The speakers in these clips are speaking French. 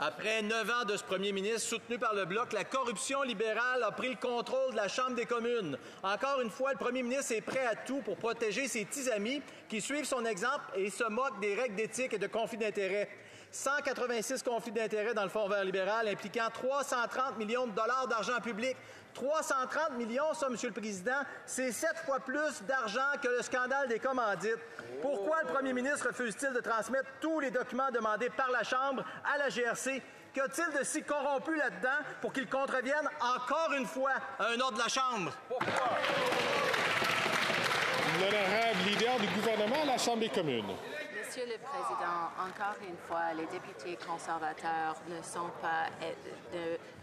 Après 9 ans de ce premier ministre soutenu par le Bloc, la corruption libérale a pris le contrôle de la Chambre des communes. Encore une fois, le premier ministre est prêt à tout pour protéger ses petits amis qui suivent son exemple et se moquent des règles d'éthique et de conflit d'intérêts. 186 conflits d'intérêts dans le Fonds vert libéral impliquant 330 millions de dollars d'argent public. 330 millions, ça, Monsieur le Président, c'est 7 fois plus d'argent que le scandale des commandites. Pourquoi le premier ministre refuse-t-il de transmettre tous les documents demandés par la Chambre à la GRC? Qu'y a-t-il de si corrompu là-dedans pour qu'il contrevienne encore une fois à un ordre de la Chambre? Pourquoi? L'honorable leader du gouvernement à la Chambre des communes. Monsieur le Président, encore une fois, les députés conservateurs ne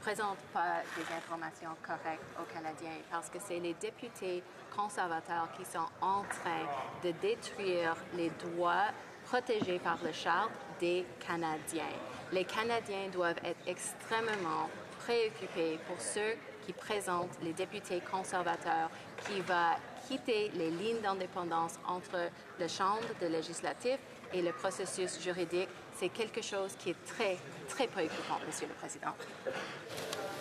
présentent pas des informations correctes aux Canadiens parce que c'est les députés conservateurs qui sont en train de détruire les droits protégés par la Charte des Canadiens. Les Canadiens doivent être extrêmement préoccupés pour ceux qui présentent les députés conservateurs qui va quitter les lignes d'indépendance entre la Chambre de législatif et le processus juridique. C'est quelque chose qui est très, très préoccupant, Monsieur le Président.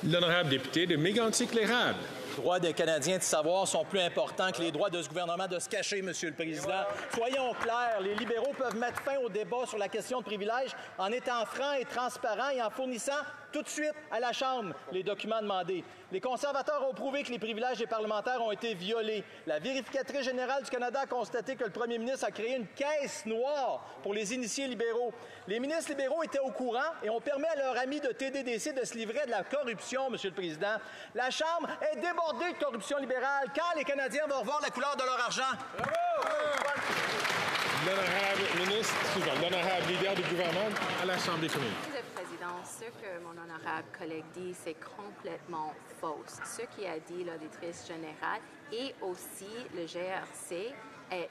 L'honorable député de Mégantic-l'Érable. Les droits des Canadiens de savoir sont plus importants que les droits de ce gouvernement de se cacher, Monsieur le Président. Soyons clairs, les libéraux peuvent mettre fin au débat sur la question de privilèges en étant francs et transparents et en fournissant tout de suite à la Chambre les documents demandés. Les conservateurs ont prouvé que les privilèges des parlementaires ont été violés. La vérificatrice générale du Canada a constaté que le premier ministre a créé une caisse noire pour les initiés libéraux. Les ministres libéraux étaient au courant et ont permis à leurs amis de TDDC de se livrer de la corruption, Monsieur le Président. La Chambre est débordée de corruption libérale. Quand les Canadiens vont revoir la couleur de leur argent? L'honorable leader du gouvernement à la Chambre des communes. Monsieur le Président, ce que mon honorable collègue dit, c'est complètement faux. Ce qu'a dit l'auditrice générale et aussi le GRC,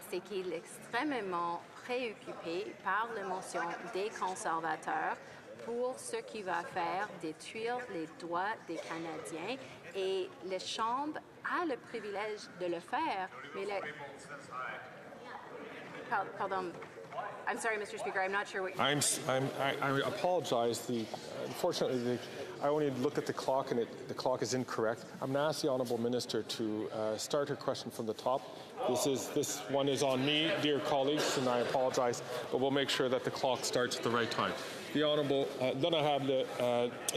c'est qu'il est extrêmement préoccupé par l'émotion des conservateurs pour ce qui va faire détruire les droits des Canadiens. Et la Chambre a le privilège de le faire, mais Pardon. I'm sorry, Mr. Speaker. I'm not sure what I apologize. Unfortunately, I only look at the clock, and the clock is incorrect. I'm going to ask the honourable minister to start her question from the top. This one is on me, dear colleagues, and I apologize, but we'll make sure that the clock starts at the right time. The honourable, l'honorable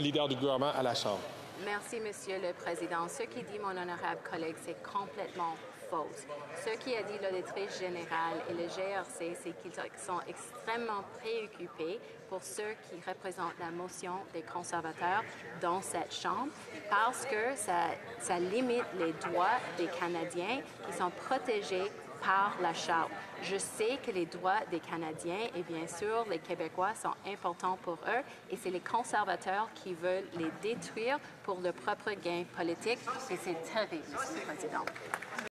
leader du gouvernement à la Chambre. Merci, Monsieur le Président. Ce qui dit mon honorable collègue, c'est complètement faux. Ce qui a dit l'auditrice générale et le GRC, c'est qu'ils sont extrêmement préoccupés pour ceux qui représentent la motion des conservateurs dans cette Chambre parce que ça limite les droits des Canadiens qui sont protégés par la Charte. Je sais que les droits des Canadiens et bien sûr les Québécois sont importants pour eux et c'est les conservateurs qui veulent les détruire pour leur propre gain politique et c'est terrible, Monsieur le Président.